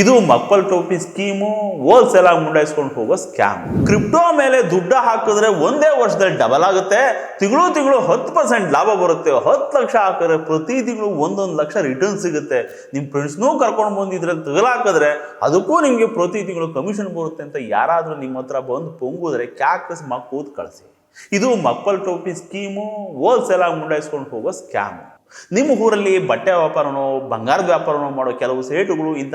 ಇದು ಮಕ್ಕಳ ಟೋಪಿ ಸ್ಕೀಮು ಹೋಲ್ಸೇಲ್ ಆಗಿ ಮುಂಡಾಯಿಸ್ಕೊಂಡು ಹೋಗೋ ಸ್ಕ್ಯಾಮ್. ಕ್ರಿಪ್ಟೋ ಮೇಲೆ ದುಡ್ಡು ಹಾಕಿದ್ರೆ ಒಂದೇ ವರ್ಷದಲ್ಲಿ ಡಬಲ್ ಆಗುತ್ತೆ. ತಿಂಗಳು 10% ಲಾಭ ಬರುತ್ತೆ. 10 ಲಕ್ಷ ಹಾಕಿದ್ರೆ ಪ್ರತಿ ತಿಂಗಳು 1 ಲಕ್ಷ ರಿಟರ್ನ್ ಸಿಗುತ್ತೆ. ನಿಮ್ಮ ಫ್ರೆಂಡ್ಸ್ನೂ ಕರ್ಕೊಂಡು ಬಂದಿದ್ರೆ ತಗಲಾಕಿದ್ರೆ ಅದಕ್ಕೂ ನಿಮಗೆ ಪ್ರತಿ ತಿಂಗಳು ಕಮಿಷನ್ ಬರುತ್ತೆ ಅಂತ ಯಾರಾದರೂ ನಿಮ್ಮ ಹತ್ರ ಬಂದು ಪೊಂಗುದ್ರೆ ಕ್ಯಾಕ್ಟಸ್ ಕೂತ್ ಕಳಿಸಿ. ಇದು ಮಕ್ಕಳ ಟೋಪಿ ಸ್ಕೀಮು ಹೋಲ್ಸೇಲ್ ಆಗಿ ಮುಂಡಾಯಿಸ್ಕೊಂಡು ಹೋಗೋ ಸ್ಕ್ಯಾಮ್. ನಿಮ್ಮ ಊರಲ್ಲಿ ಬಟ್ಟೆ ವ್ಯಾಪಾರನೋ ಬಂಗಾರದ ವ್ಯಾಪಾರನೋ ಮಾಡೋ ಕೆಲವು ಸೇಟುಗಳು ಇಂಥ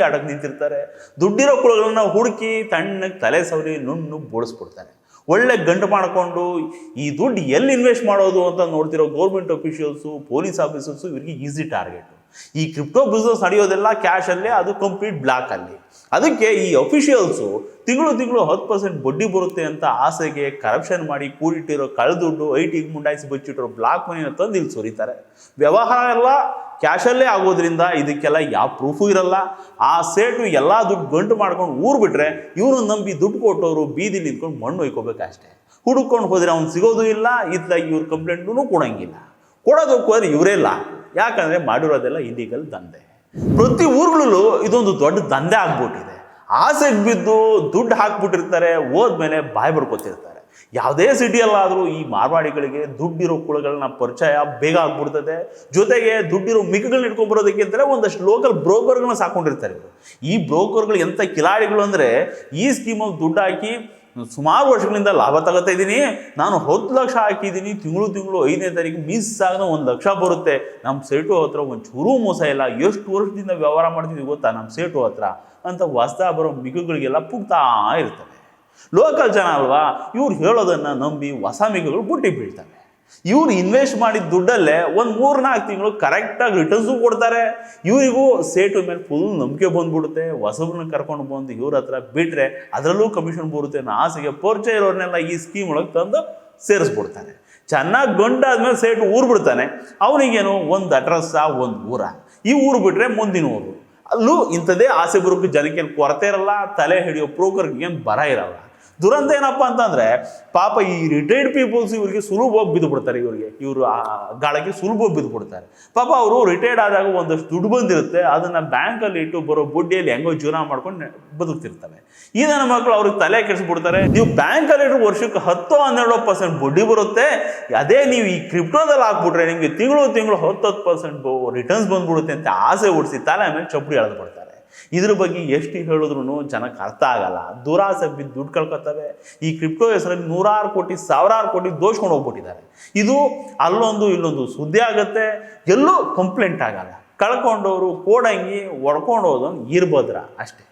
ಅಡಕ್ ನಿಂತಿರ್ತಾರೆ. ದುಡ್ಡಿರೋ ಕುಳಗಳನ್ನ ಹುಡುಕಿ ತಣ್ಣಗೆ ತಲೆ ಸವರಿ ನುಣ್ಣು ಬೋಳಿಸ್ಬಿಡ್ತಾರೆ. ಒಳ್ಳೆ ಗಂಟು ಮಾಡಿಕೊಂಡು ಈ ದುಡ್ಡು ಎಲ್ಲಿ ಇನ್ವೆಸ್ಟ್ ಮಾಡೋದು ಅಂತ ನೋಡ್ತಿರೋ ಗೌರ್ಮೆಂಟ್ ಅಫಿಷಿಯಲ್ಸು, ಪೊಲೀಸ್ ಆಫೀಸರ್ಸು ಇವರಿಗೆ ಈಸಿ ಟಾರ್ಗೆಟ್. ಈ ಕ್ರಿಪ್ಟೋ ಬಿಸ್ನೆಸ್ ನಡೆಯೋದೆಲ್ಲ ಕ್ಯಾಶಲ್ಲೇ, ಅದು ಕಂಪ್ಲೀಟ್ ಬ್ಲಾಕಲ್ಲಿ. ಅದಕ್ಕೆ ಈ ಅಫಿಷಿಯಲ್ಸು ತಿಂಗಳು 10% ಬಡ್ಡಿ ಬರುತ್ತೆ ಅಂತ ಆಸೆಗೆ ಕರಪ್ಷನ್ ಮಾಡಿ ಕೂಡಿಟ್ಟಿರೋ ಕಳ್ದುಡ್ಡು ಐಟಿಗೆ ಮುಂಡಾಯಿಸಿ ಬಚ್ಚಿಟ್ಟಿರೋ ಬ್ಲಾಕ್ ಮನಿನ ತಂದು ಇಲ್ಲಿ ಸುರಿತಾರೆ. ವ್ಯವಹಾರ ಎಲ್ಲ ಕ್ಯಾಶಲ್ಲೇ ಆಗೋದ್ರಿಂದ ಇದಕ್ಕೆಲ್ಲ ಯಾವ ಪ್ರೂಫು ಇರಲ್ಲ. ಆ ಸೇಟು ಎಲ್ಲ ದುಡ್ಡು ಗಂಟು ಮಾಡ್ಕೊಂಡು ಊರು ಬಿಟ್ರೆ ಇವನು ನಂಬಿ ದುಡ್ಡು ಕೊಟ್ಟವರು ಬೀದಿಲಿ ನಿಂತ್ಕೊಂಡು ಮಣ್ಣು ಒಯ್ಕೋಬೇಕಷ್ಟೇ. ಹುಡುಕೊಂಡು ಹೋದ್ರೆ ಅವ್ನು ಸಿಗೋದು ಇಲ್ಲ, ಇತ್ಲಾಗಿ ಇವ್ರ ಕಂಪ್ಲೇಂಟೂ ಕೊಡೋಂಗಿಲ್ಲ. ಕೊಡೋದಕ್ಕೂ ಹೋದ್ರೆ ಇವರೇ ಇಲ್ಲ. ಯಾಕಂದರೆ ಮಾಡಿರೋದೆಲ್ಲ ಇಲೀಗಲ್ ದಂಧೆ. ಪ್ರತಿ ಊರುಗಳಲ್ಲೂ ಇದೊಂದು ದೊಡ್ಡ ದಂಧೆ ಆಗ್ಬಿಟ್ಟಿದೆ. ಆಸೆಗೆ ಬಿದ್ದು ದುಡ್ಡು ಹಾಕ್ಬಿಟ್ಟಿರ್ತಾರೆ, ಹೋದ್ಮೇಲೆ ಬಾಯಿ ಬಡ್ಕೊತಿರ್ತಾರೆ. ಯಾವುದೇ ಸಿಟಿಯಲ್ಲಾದರೂ ಈ ಮಾರ್ವಾಡಿಗಳಿಗೆ ದುಡ್ಡಿರೋ ಕುಳಗಳನ್ನ ಪರಿಚಯ ಬೇಗ ಆಗ್ಬಿಡ್ತದೆ. ಜೊತೆಗೆ ದುಡ್ಡಿರೋ ಮಿಕ್ಕಗಳನ್ನ ಇಟ್ಕೊಂಡ್ಬರೋದಕ್ಕೆ ಅಂತಲೇ ಒಂದಷ್ಟು ಲೋಕಲ್ ಬ್ರೋಕರ್ಗಳನ್ನ ಸಾಕೊಂಡಿರ್ತಾರೆ. ಈ ಬ್ರೋಕರ್ಗಳು ಎಂಥ ಕಿಲಾಡಿಗಳು ಅಂದರೆ, ಈ ಸ್ಕೀಮಲ್ಲಿ ದುಡ್ಡು ಹಾಕಿ ಸುಮಾರು ವರ್ಷಗಳಿಂದ ಲಾಭ ತಗೋತಾ ಇದ್ದೀನಿ, ನಾನು 10 ಲಕ್ಷ ಹಾಕಿದ್ದೀನಿ, ತಿಂಗಳು 5ನೇ ತಾರೀಕು ಮಿಸ್ ಆಗ 1 ಲಕ್ಷ ಬರುತ್ತೆ, ನಮ್ಮ ಸೇಟು ಹತ್ರ ಒಂದು ಚೂರು ಮೋಸ ಇಲ್ಲ, ಎಷ್ಟು ವರ್ಷದಿಂದ ವ್ಯವಹಾರ ಮಾಡ್ತಿದ್ವಿ ಗೊತ್ತಾ ನಮ್ಮ ಸೇಟು ಹತ್ರ ಅಂತ ಹೊಸ್ತಾ ಬರೋ ಮಿಗುಗಳಿಗೆಲ್ಲ ಪುಗ್ತಾ ಇರ್ತವೆ. ಲೋಕಲ್ ಜನ ಅಲ್ವಾ, ಇವ್ರು ಹೇಳೋದನ್ನು ನಂಬಿ ಹೊಸ ಮಿಗುಗಳು ಬುಟ್ಟಿ ಬೀಳ್ತವೆ. ಇವ್ರು ಇನ್ವೆಸ್ಟ್ ಮಾಡಿದ ದುಡ್ಡಲ್ಲೇ ಒಂದು 3-4 ತಿಂಗಳು ಕರೆಕ್ಟಾಗಿ ರಿಟರ್ನ್ಸು ಕೊಡ್ತಾರೆ. ಇವರಿಗೂ ಸೇಟು ಮೇಲೆ ಫುಲ್ ನಂಬಿಕೆ ಬಂದ್ಬಿಡುತ್ತೆ. ಹೊಸಬ್ರನ್ನ ಕರ್ಕೊಂಡು ಬಂದು ಇವ್ರ ಹತ್ರ ಬಿಟ್ಟರೆ ಅದರಲ್ಲೂ ಕಮಿಷನ್ ಬರುತ್ತೆ ಅನ್ನೋ ಆಸೆಗೆ ಪರಿಚಯ ಇರೋರ್ನೆಲ್ಲ ಈ ಸ್ಕೀಮ್ ಒಳಗೆ ತಂದು ಸೇರಿಸ್ಬಿಡ್ತಾನೆ. ಚೆನ್ನಾಗಿ ಗಂಟಾದ್ಮೇಲೆ ಸೇಟು ಊರು ಬಿಡ್ತಾನೆ. ಅವನಿಗೇನು ಒಂದು ಅಡ್ರೆಸ್ಸಾ, ಒಂದು ಊರ. ಈ ಊರು ಬಿಟ್ಟರೆ ಮುಂದಿನ ಊರು. ಅಲ್ಲೂ ಇಂಥದ್ದೇ ಆಸೆ ಬರೋಕ್ಕೆ ಜನಕ್ಕೆ ಕೊರತೆ ಇರಲ್ಲ. ತಲೆ ಹಿಡಿಯೋ ಬ್ರೋಕರ್ಗೆ ಏನು ಬರ ಇರಲ್ಲ. ದುರಂತ ಏನಪ್ಪ ಅಂತಂದರೆ, ಪಾಪ ಈ ರಿಟೈರ್ಡ್ ಪೀಪಲ್ಸ್ ಇವರಿಗೆ ಸುಲಭವಾಗಿ ಬಿದ್ದು ಬಿಡ್ತಾರೆ. ಇವರು ಆ ಗಾಳಕ್ಕೆ ಸುಲಭವಾಗಿ ಬಿದ್ದು ಬಿಡ್ತಾರೆ. ಪಾಪ ಅವರು ರಿಟೈರ್ಡ್ ಆದಾಗ ಒಂದಷ್ಟು ದುಡ್ಡು ಬಂದಿರುತ್ತೆ, ಅದನ್ನು ಬ್ಯಾಂಕಲ್ಲಿ ಇಟ್ಟು ಬರೋ ಬಡ್ಡಿಯಲ್ಲಿ ಹೆಂಗೋ ಜೀವನ ಮಾಡ್ಕೊಂಡು ಬದುಕ್ತಿರ್ತವೆ. ಈ ನನ್ನ ಮಕ್ಕಳು ಅವ್ರಿಗೆ ತಲೆ ಕೆಡಿಸ್ಬಿಡ್ತಾರೆ. ನೀವು ಬ್ಯಾಂಕಲ್ಲಿ ಇಟ್ಟು ವರ್ಷಕ್ಕೆ 10-12% ಬಡ್ಡಿ ಬರುತ್ತೆ, ಅದೇ ನೀವು ಈ ಕ್ರಿಪ್ಟೋದಲ್ಲಿ ಹಾಕ್ಬಿಟ್ರೆ ನಿಮಗೆ ತಿಂಗಳು 10% ರಿಟರ್ನ್ಸ್ ಬಂದ್ಬಿಡುತ್ತೆ ಅಂತ ಆಸೆ ಹುಡಿಸಿ ತಲೆ ಮೇಲೆ ಚಪ್ಪಡಿ ಎಳೆದು ಬಿಡ್ತಾರೆ. ಇದ್ರ ಬಗ್ಗೆ ಎಷ್ಟು ಹೇಳಿದ್ರು ಜನಕ್ಕೆ ಅರ್ಥ ಆಗಲ್ಲ. ದುರಾಸೆ ಬಿದ್ದು ದುಡ್ಡು ಕಳ್ಕೊತವೆ. ಈ ಕ್ರಿಪ್ಟೋ ಹೆಸರಲ್ಲಿ 100 ಕೋಟಿ 1000 ಕೋಟಿ ದೋಚ್ಕೊಂಡು ಹೋಗ್ಬಿಟ್ಟಿದ್ದಾರೆ. ಇದು ಅಲ್ಲೊಂದು ಇಲ್ಲೊಂದು ಸುದ್ದಿ ಆಗುತ್ತೆ, ಎಲ್ಲೂ ಕಂಪ್ಲೇಂಟ್ ಆಗಲ್ಲ. ಕಳ್ಕೊಂಡವರು ಕೋಡಂಗಿ ಹೊಡ್ಕೊಂಡು ಹೋದವನು ಇರ್ಬೋದ್ರ ಅಷ್ಟೇ.